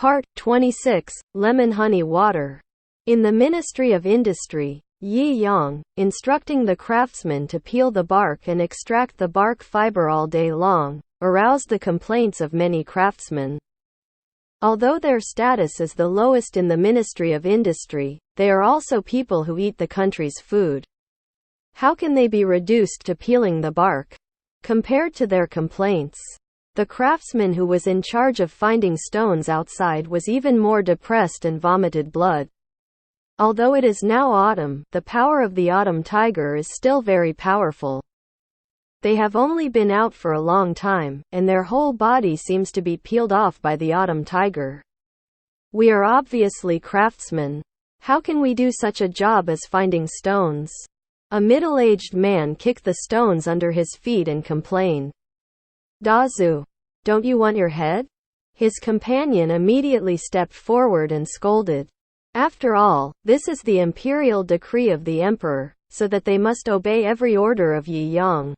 Part 26, Lemon Honey Water. In the Ministry of Industry, Yi Yang, instructing the craftsmen to peel the bark and extract the bark fiber all day long, aroused the complaints of many craftsmen. Although their status is the lowest in the Ministry of Industry, they are also people who eat the country's food. How can they be reduced to peeling the bark? Compared to their complaints, the craftsman who was in charge of finding stones outside was even more depressed and vomited blood. Although it is now autumn, the power of the autumn tiger is still very powerful. They have only been out for a long time, and their whole body seems to be peeled off by the autumn tiger. We are obviously craftsmen. How can we do such a job as finding stones? A middle-aged man kicked the stones under his feet and complained. Dazu, don't you want your head? His companion immediately stepped forward and scolded. After all, this is the imperial decree of the emperor, so that they must obey every order of Yi Yang.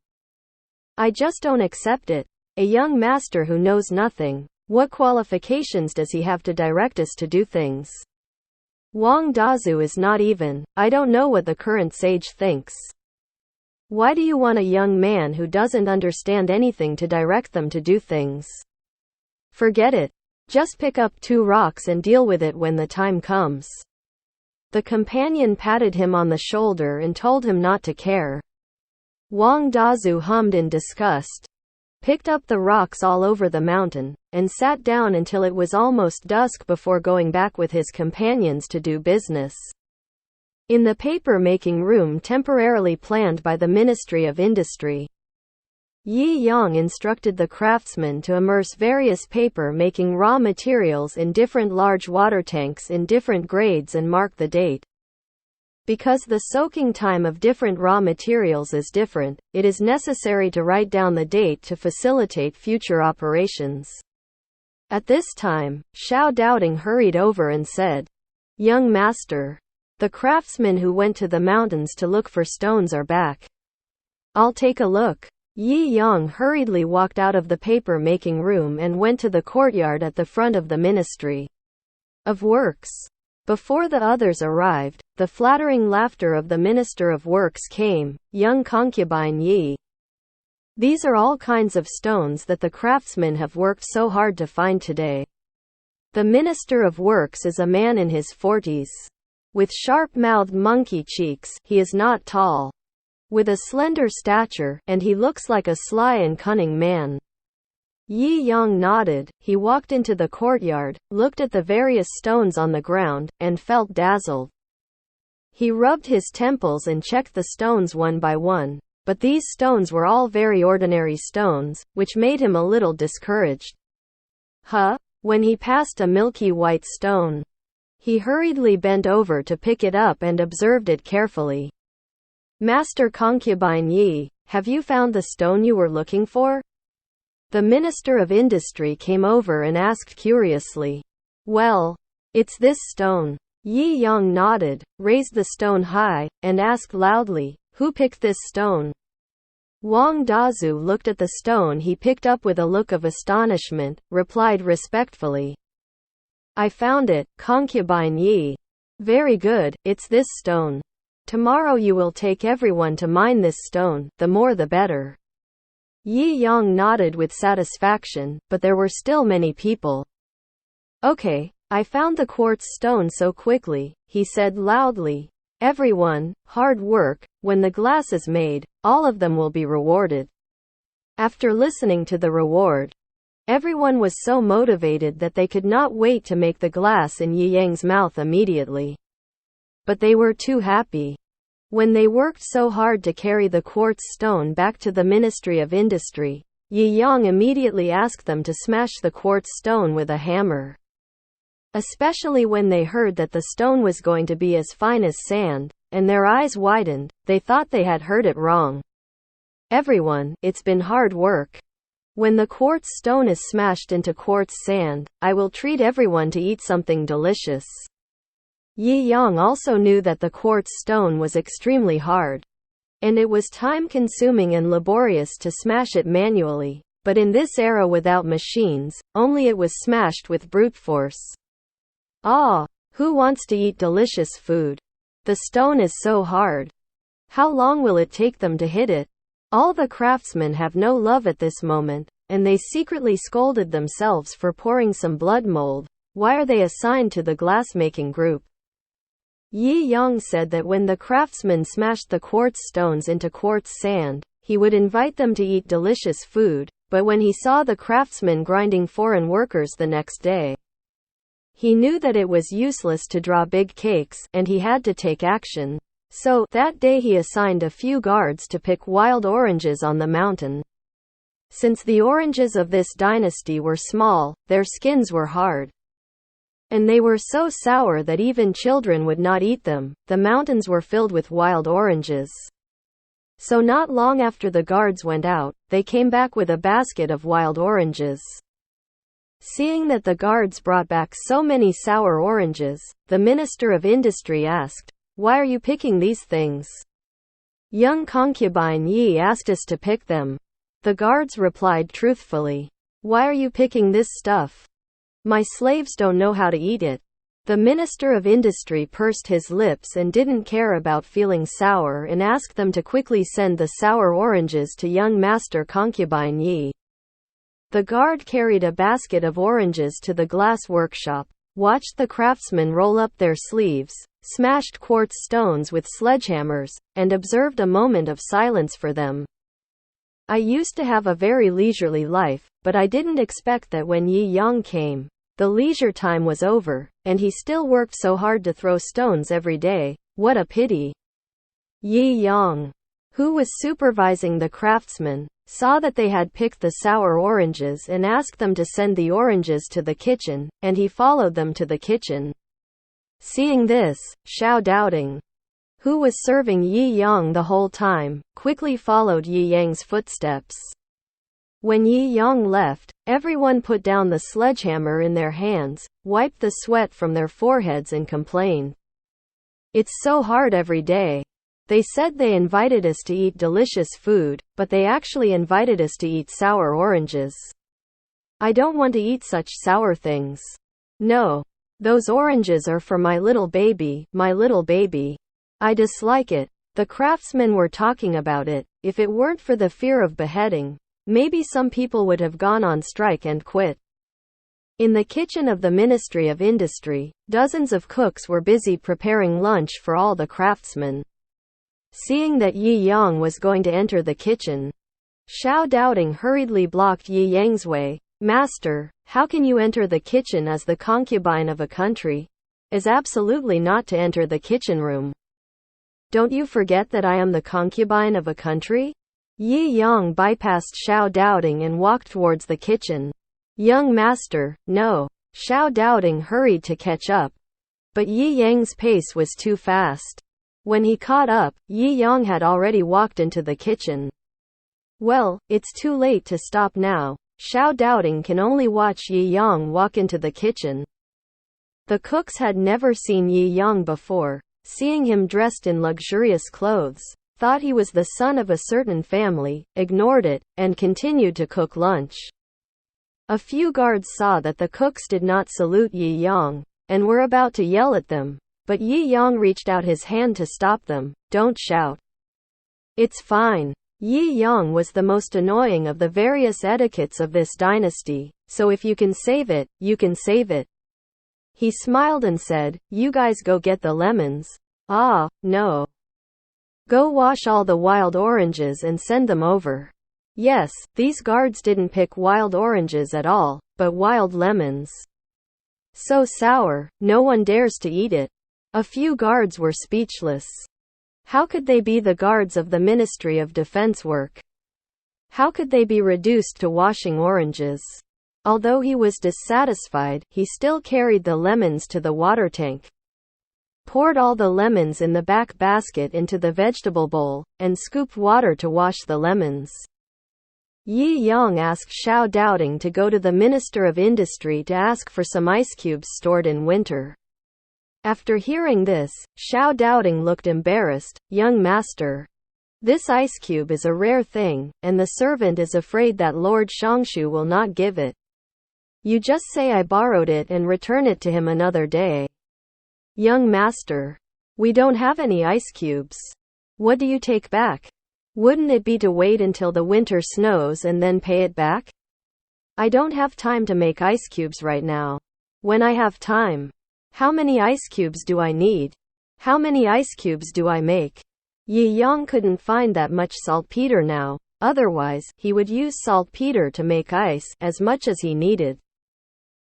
I just don't accept it. A young master who knows nothing, what qualifications does he have to direct us to do things? Wang Dazu is not even. I don't know what the current sage thinks. Why do you want a young man who doesn't understand anything to direct them to do things? Forget it. Just pick up 2 rocks and deal with it when the time comes. The companion patted him on the shoulder and told him not to care. Wang Dazu hummed in disgust, picked up the rocks all over the mountain, and sat down until it was almost dusk before going back with his companions to do business. In the paper-making room temporarily planned by the Ministry of Industry, Yi Yang instructed the craftsmen to immerse various paper-making raw materials in different large water tanks in different grades and mark the date. Because the soaking time of different raw materials is different, it is necessary to write down the date to facilitate future operations. At this time, Xiao Doubting hurried over and said, "Young master, the craftsmen who went to the mountains to look for stones are back. I'll take a look." Yi Yang hurriedly walked out of the paper-making room and went to the courtyard at the front of the Ministry of Works. Before the others arrived, the flattering laughter of the Minister of Works came. "Young concubine Yi, these are all kinds of stones that the craftsmen have worked so hard to find today." The Minister of Works is a man in his 40s. With sharp-mouthed monkey cheeks, he is not tall. With a slender stature, and he looks like a sly and cunning man. Yi Yang nodded. He walked into the courtyard, looked at the various stones on the ground, and felt dazzled. He rubbed his temples and checked the stones one by one, but these stones were all very ordinary stones, which made him a little discouraged. When he passed a milky white stone, he hurriedly bent over to pick it up and observed it carefully. "Master concubine Yi, have you found the stone you were looking for?" The Minister of Industry came over and asked curiously. "Well, it's this stone." Yi Yang nodded, raised the stone high, and asked loudly, "Who picked this stone?" Wang Dazu looked at the stone he picked up with a look of astonishment, replied respectfully, "I found it, concubine Yi." "Very good, it's this stone. Tomorrow you will take everyone to mine this stone, the more the better." Yi Yang nodded with satisfaction, but there were still many people. "Okay, I found the quartz stone so quickly," he said loudly. "Everyone, hard work. When the glass is made, all of them will be rewarded." After listening to the reward, everyone was so motivated that they could not wait to make the glass in Yi Yang's mouth immediately. But they were too happy. When they worked so hard to carry the quartz stone back to the Ministry of Industry, Yi Yang immediately asked them to smash the quartz stone with a hammer. Especially when they heard that the stone was going to be as fine as sand, and their eyes widened, they thought they had heard it wrong. "Everyone, it's been hard work. When the quartz stone is smashed into quartz sand, I will treat everyone to eat something delicious." Yi Yang also knew that the quartz stone was extremely hard, and it was time-consuming and laborious to smash it manually, but in this era without machines, only it was smashed with brute force. Ah, who wants to eat delicious food? The stone is so hard. How long will it take them to hit it? All the craftsmen have no love at this moment, and they secretly scolded themselves for pouring some blood mold. Why are they assigned to the glassmaking group? Yi Yang said that when the craftsmen smashed the quartz stones into quartz sand, he would invite them to eat delicious food, but when he saw the craftsmen grinding foreign workers the next day, he knew that it was useless to draw big cakes, and he had to take action. So, that day he assigned a few guards to pick wild oranges on the mountain. Since the oranges of this dynasty were small, their skins were hard. And they were so sour that even children would not eat them. The mountains were filled with wild oranges. So not long after the guards went out, they came back with a basket of wild oranges. Seeing that the guards brought back so many sour oranges, the Minister of Industry asked, "Why are you picking these things?" Young concubine Yi asked us to pick them. The guards replied truthfully, "Why are you picking this stuff? My slaves don't know how to eat it." The Minister of Industry pursed his lips and didn't care about feeling sour and asked them to quickly send the sour oranges to young Master concubine Yi. The guard carried a basket of oranges to the glass workshop, watched the craftsmen roll up their sleeves, smashed quartz stones with sledgehammers, and observed a moment of silence for them. I used to have a very leisurely life, but I didn't expect that when Yi Yang came, the leisure time was over, and he still worked so hard to throw stones every day. What a pity. Yi Yang, who was supervising the craftsmen, saw that they had picked the sour oranges and asked them to send the oranges to the kitchen, and he followed them to the kitchen. Seeing this, Xiao Doubting, who was serving Yi Yang the whole time, quickly followed Yi Yang's footsteps. When Yi Yang left, everyone put down the sledgehammer in their hands, wiped the sweat from their foreheads and complained, "It's so hard every day. They said they invited us to eat delicious food, but they actually invited us to eat sour oranges. I don't want to eat such sour things. No. Those oranges are for my little baby, my little baby. I dislike it." The craftsmen were talking about it. If it weren't for the fear of beheading, maybe some people would have gone on strike and quit. In the kitchen of the Ministry of Industry, dozens of cooks were busy preparing lunch for all the craftsmen. Seeing that Yi Yang was going to enter the kitchen, Xiao Doubting hurriedly blocked Yi Yang's way. "Master, how can you enter the kitchen as the concubine of a country? Is absolutely not to enter the kitchen room. Don't you forget that I am the concubine of a country?" Yi Yang bypassed Xiao Doubting and walked towards the kitchen. "Young master, no." Xiao Doubting hurried to catch up, but Yi Yang's pace was too fast. When he caught up, Yi Yang had already walked into the kitchen. Well, it's too late to stop now. Xiao Doubting can only watch Yi Yang walk into the kitchen. The cooks had never seen Yi Yang before. Seeing him dressed in luxurious clothes, thought he was the son of a certain family, ignored it, and continued to cook lunch. A few guards saw that the cooks did not salute Yi Yang, and were about to yell at them, but Yi Yang reached out his hand to stop them. "Don't shout. It's fine." Yi Yang was the most annoying of the various etiquettes of this dynasty, so if you can save it, you can save it. He smiled and said, "You guys go get the lemons." "Ah, no. Go wash all the wild oranges and send them over." Yes, these guards didn't pick wild oranges at all, but wild lemons. So sour, no one dares to eat it. A few guards were speechless. How could they be the guards of the Ministry of Defense work? How could they be reduced to washing oranges? Although he was dissatisfied, he still carried the lemons to the water tank, poured all the lemons in the back basket into the vegetable bowl, and scooped water to wash the lemons. Yi Yang asked Xiao Doubting to go to the Minister of Industry to ask for some ice cubes stored in winter. After hearing this, Xiao Doubting looked embarrassed. "Young master, This ice cube is a rare thing, and the servant is afraid that Lord Shongshu will not give it. You just say I borrowed it and return it to him another day. Young master, we don't have any ice cubes. What do you take back? Wouldn't it be to wait until the winter snows and then pay it back? I don't have time to make ice cubes right now. When I have time. How many ice cubes do I need? How many ice cubes do I make? Yi Yang couldn't find that much saltpeter now, otherwise, he would use saltpeter to make ice, as much as he needed.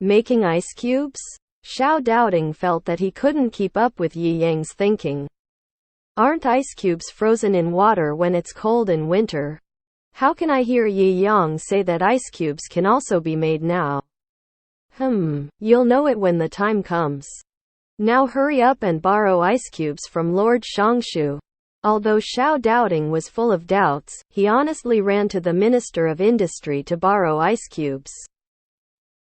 Making ice cubes? Xiao Doubting felt that he couldn't keep up with Yi Yang's thinking. Aren't ice cubes frozen in water when it's cold in winter? How can I hear Yi Yang say that ice cubes can also be made now? You'll know it when the time comes. Now hurry up and borrow ice cubes from Lord Shongshu. Although Xiao Doubting was full of doubts, he honestly ran to the Minister of Industry to borrow ice cubes.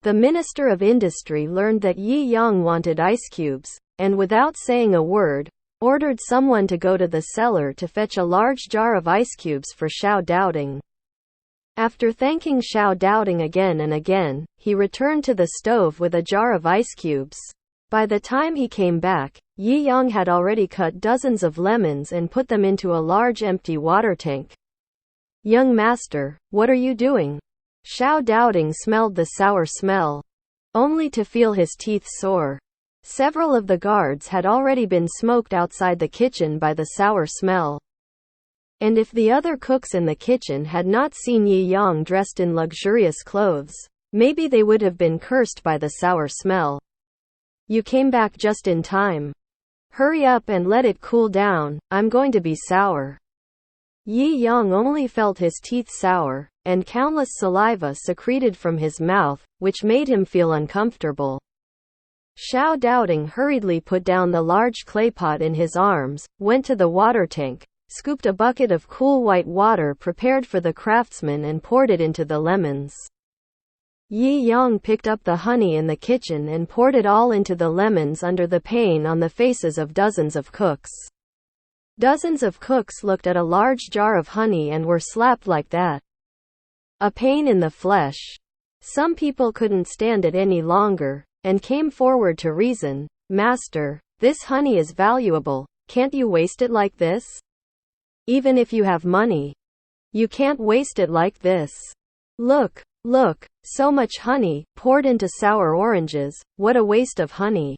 The Minister of Industry learned that Yi Yang wanted ice cubes, and without saying a word, ordered someone to go to the cellar to fetch a large jar of ice cubes for Xiao Doubting. After thanking Xiao Doubting again and again, he returned to the stove with a jar of ice cubes. By the time he came back, Yi Yang had already cut dozens of lemons and put them into a large empty water tank. Young master, what are you doing? Xiao Doubting smelled the sour smell, only to feel his teeth sore. Several of the guards had already been smoked outside the kitchen by the sour smell. And if the other cooks in the kitchen had not seen Yi Yang dressed in luxurious clothes, maybe they would have been cursed by the sour smell. You came back just in time. Hurry up and let it cool down, I'm going to be sour. Yi Yang only felt his teeth sour, and countless saliva secreted from his mouth, which made him feel uncomfortable. Xiao Doubting hurriedly put down the large clay pot in his arms, went to the water tank, scooped a bucket of cool white water prepared for the craftsman and poured it into the lemons. Yi Yang picked up the honey in the kitchen and poured it all into the lemons under the pain on the faces of dozens of cooks. Dozens of cooks looked at a large jar of honey and were slapped like that. A pain in the flesh. Some people couldn't stand it any longer, and came forward to reason. Master, this honey is valuable, can't you waste it like this? Even if you have money, you can't waste it like this. Look, so much honey, poured into sour oranges, what a waste of honey.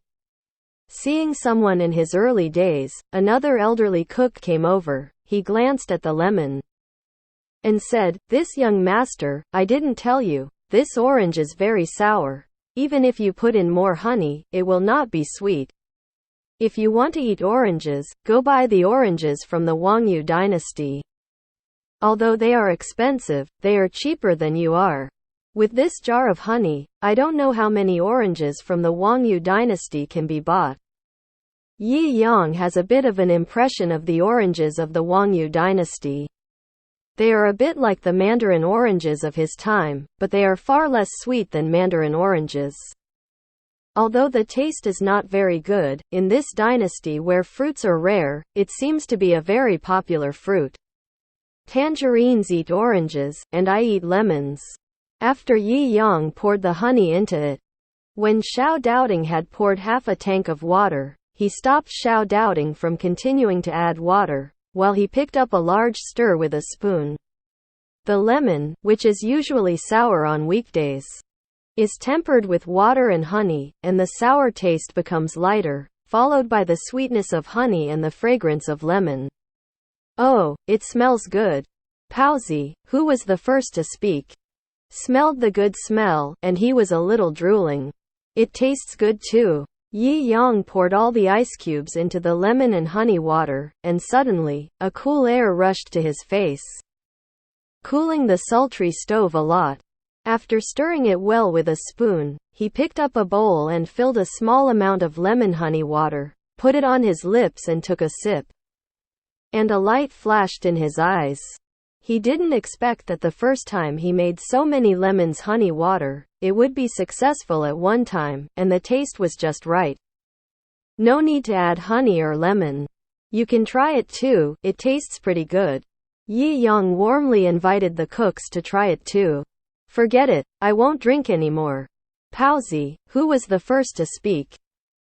Seeing someone in his early days, another elderly cook came over, he glanced at the lemon and said, this young master, I didn't tell you, this orange is very sour. Even if you put in more honey, it will not be sweet. If you want to eat oranges, go buy the oranges from the Holy Dynasty. Although they are expensive, they are cheaper than you are. With this jar of honey, I don't know how many oranges from the Holy Dynasty can be bought. Yi Yang has a bit of an impression of the oranges of the Holy Dynasty. They are a bit like the mandarin oranges of his time, but they are far less sweet than mandarin oranges. Although the taste is not very good, in this dynasty where fruits are rare, it seems to be a very popular fruit. Tangerines eat oranges, and I eat lemons. After Yi Yang poured the honey into it. When Xiao Doubting had poured half a tank of water, he stopped Xiao Doubting from continuing to add water, while he picked up a large stir with a spoon. The lemon, which is usually sour on weekdays, is tempered with water and honey, and the sour taste becomes lighter, followed by the sweetness of honey and the fragrance of lemon. Oh, it smells good. Paozi, who was the first to speak, smelled the good smell, and he was a little drooling. It tastes good too. Yi Yang poured all the ice cubes into the lemon and honey water, and suddenly, a cool air rushed to his face, cooling the sultry stove a lot. After stirring it well with a spoon, he picked up a bowl and filled a small amount of lemon honey water, put it on his lips and took a sip. And a light flashed in his eyes. He didn't expect that the first time he made so many lemons honey water, it would be successful at one time, and the taste was just right. No need to add honey or lemon. You can try it too, it tastes pretty good. Yi Yang warmly invited the cooks to try it too. Forget it, I won't drink anymore. Paozi, who was the first to speak,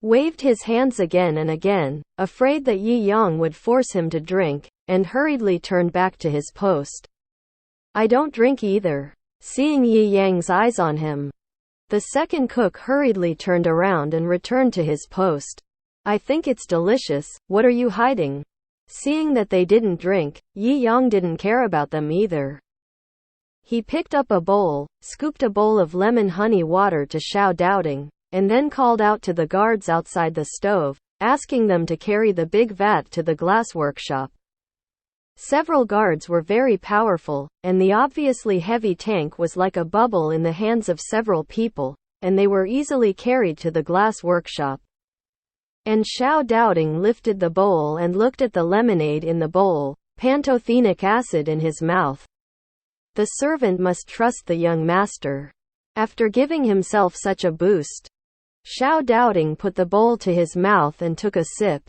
waved his hands again and again, afraid that Yi Yang would force him to drink, and hurriedly turned back to his post. I don't drink either. Seeing Yi Yang's eyes on him, the second cook hurriedly turned around and returned to his post. I think it's delicious, what are you hiding? Seeing that they didn't drink, Yi Yang didn't care about them either. He picked up a bowl, scooped a bowl of lemon honey water to Xiao Doubting, and then called out to the guards outside the stove, asking them to carry the big vat to the glass workshop. Several guards were very powerful, and the obviously heavy tank was like a bubble in the hands of several people, and they were easily carried to the glass workshop. And Xiao Doubting lifted the bowl and looked at the lemonade in the bowl, pantothenic acid in his mouth. The servant must trust the young master. After giving himself such a boost, Xiao Doubting put the bowl to his mouth and took a sip.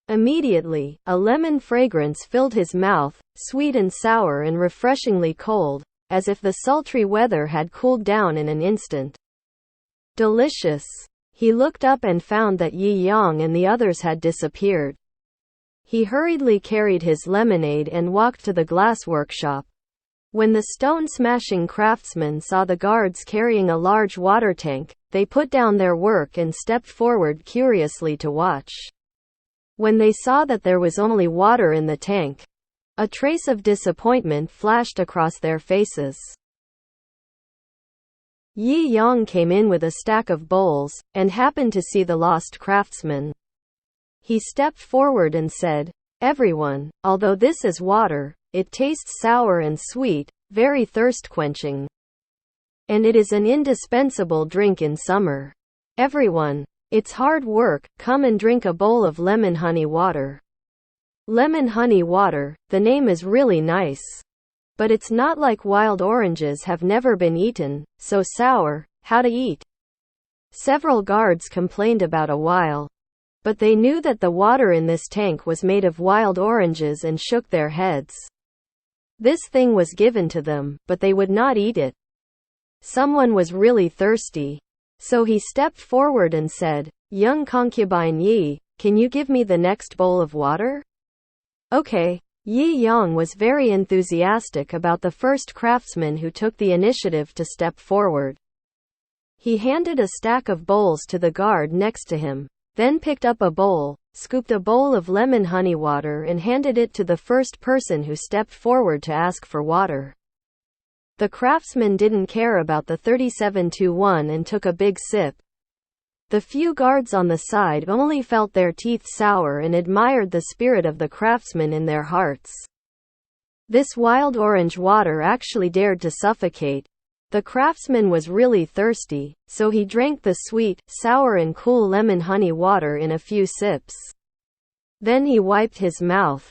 Immediately, a lemon fragrance filled his mouth, sweet and sour and refreshingly cold, as if the sultry weather had cooled down in an instant. Delicious. He looked up and found that Yi Yang and the others had disappeared. He hurriedly carried his lemonade and walked to the glass workshop. When the stone-smashing craftsmen saw the guards carrying a large water tank, they put down their work and stepped forward curiously to watch. When they saw that there was only water in the tank, a trace of disappointment flashed across their faces. Yi Yang came in with a stack of bowls, and happened to see the lost craftsman. He stepped forward and said, "Everyone, although this is water, it tastes sour and sweet, very thirst-quenching. And it is an indispensable drink in summer. Everyone, it's hard work, come and drink a bowl of lemon honey water." Lemon honey water, the name is really nice. But it's not like wild oranges have never been eaten, so sour, how to eat? Several guards complained about a while. But they knew that the water in this tank was made of wild oranges and shook their heads. This thing was given to them, but they would not eat it. Someone was really thirsty. So he stepped forward and said, "Young concubine Yi, can you give me the next bowl of water?" Okay. Yi Yang was very enthusiastic about the first craftsman who took the initiative to step forward. He handed a stack of bowls to the guard next to him, then picked up a bowl, scooped a bowl of lemon honey water and handed it to the first person who stepped forward to ask for water. The craftsman didn't care about the 37-1 and took a big sip. The few guards on the side only felt their teeth sour and admired the spirit of the craftsman in their hearts. This wild orange water actually dared to suffocate. The craftsman was really thirsty, so he drank the sweet, sour and cool lemon honey water in a few sips. Then he wiped his mouth.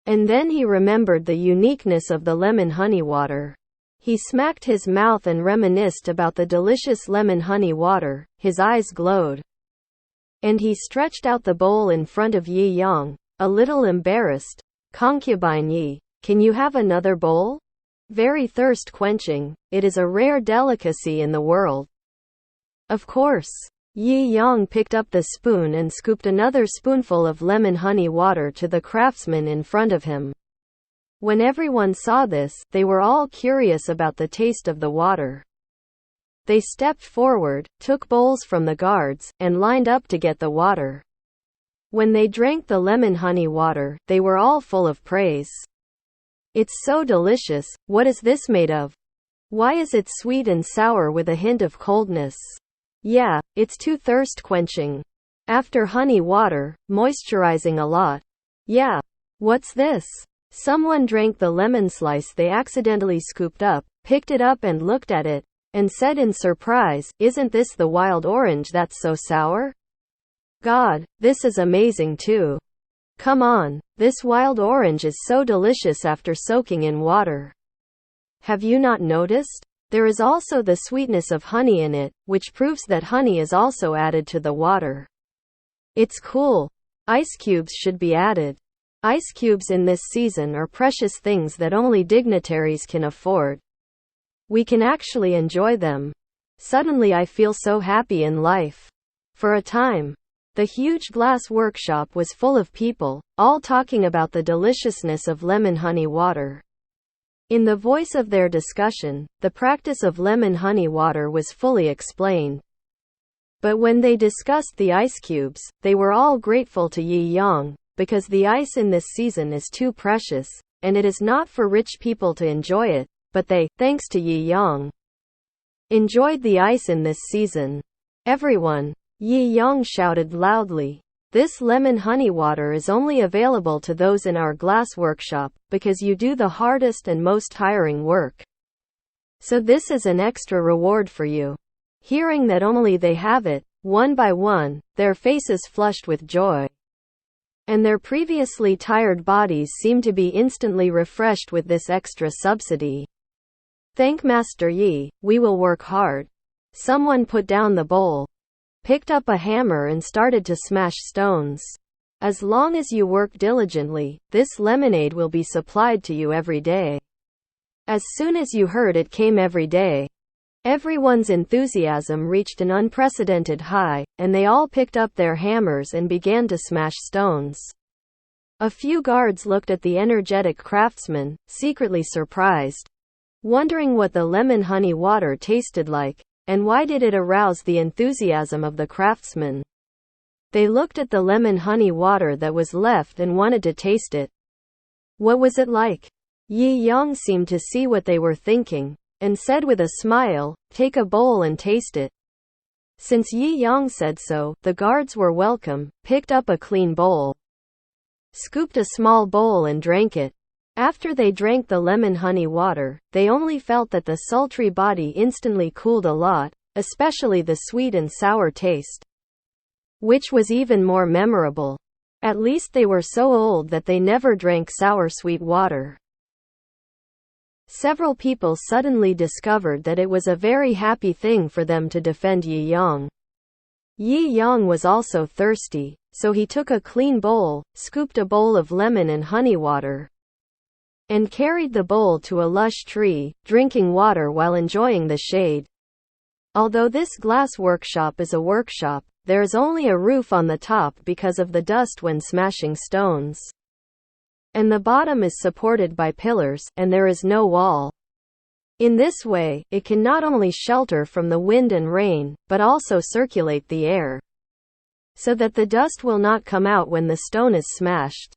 And then he remembered the uniqueness of the lemon honey water. He smacked his mouth and reminisced about the delicious lemon honey water, his eyes glowed. And he stretched out the bowl in front of Yi Yang, a little embarrassed. "Concubine Yi, can you have another bowl? Very thirst-quenching, it is a rare delicacy in the world." Of course. Yi Yang picked up the spoon and scooped another spoonful of lemon honey water to the craftsman in front of him. When everyone saw this, they were all curious about the taste of the water. They stepped forward, took bowls from the guards, and lined up to get the water. When they drank the lemon honey water, they were all full of praise. "It's so delicious, what is this made of? Why is it sweet and sour with a hint of coldness? Yeah, it's too thirst-quenching. After honey water, moisturizing a lot. Yeah. What's this?" Someone drank the lemon slice they accidentally scooped up, picked it up and looked at it, and said in surprise, "Isn't this the wild orange that's so sour? God, this is amazing too. Come on, this wild orange is so delicious after soaking in water. Have you not noticed? There is also the sweetness of honey in it, which proves that honey is also added to the water. It's cool. Ice cubes should be added. Ice cubes in this season are precious things that only dignitaries can afford. We can actually enjoy them. Suddenly I feel so happy in life. For a time, the huge glass workshop was full of people, all talking about the deliciousness of lemon honey water. In the voice of their discussion, the practice of lemon honey water was fully explained. But when they discussed the ice cubes, they were all grateful to Yi Yang, because the ice in this season is too precious, and it is not for rich people to enjoy it, but they, thanks to Yi Yang, enjoyed the ice in this season. Everyone, Yi Yang shouted loudly. This lemon honey water is only available to those in our glass workshop, because you do the hardest and most tiring work. So this is an extra reward for you. Hearing that only they have it, one by one, their faces flushed with joy. And their previously tired bodies seemed to be instantly refreshed with this extra subsidy. Thank Master Yi, we will work hard. Someone put down the bowl, picked up a hammer and started to smash stones. As long as you work diligently, this lemonade will be supplied to you every day. As soon as you heard it came every day, everyone's enthusiasm reached an unprecedented high, and they all picked up their hammers and began to smash stones. A few guards looked at the energetic craftsman, secretly surprised, wondering what the lemon honey water tasted like, and why did it arouse the enthusiasm of the craftsman. They looked at the lemon honey water that was left and wanted to taste it. What was it like? Yi Yang seemed to see what they were thinking, and said with a smile, "Take a bowl and taste it." Since Yi Yang said so, the guards were welcome, picked up a clean bowl, scooped a small bowl and drank it. After they drank the lemon honey water, they only felt that the sultry body instantly cooled a lot, especially the sweet and sour taste, which was even more memorable. At least they were so old that they never drank sour sweet water. Several people suddenly discovered that it was a very happy thing for them to defend Yi Yang. Yi Yang was also thirsty, so he took a clean bowl, scooped a bowl of lemon and honey water, and carried the bowl to a lush tree, drinking water while enjoying the shade. Although this glass workshop is a workshop, there is only a roof on the top because of the dust when smashing stones. And the bottom is supported by pillars, and there is no wall. In this way, it can not only shelter from the wind and rain, but also circulate the air, so that the dust will not come out when the stone is smashed.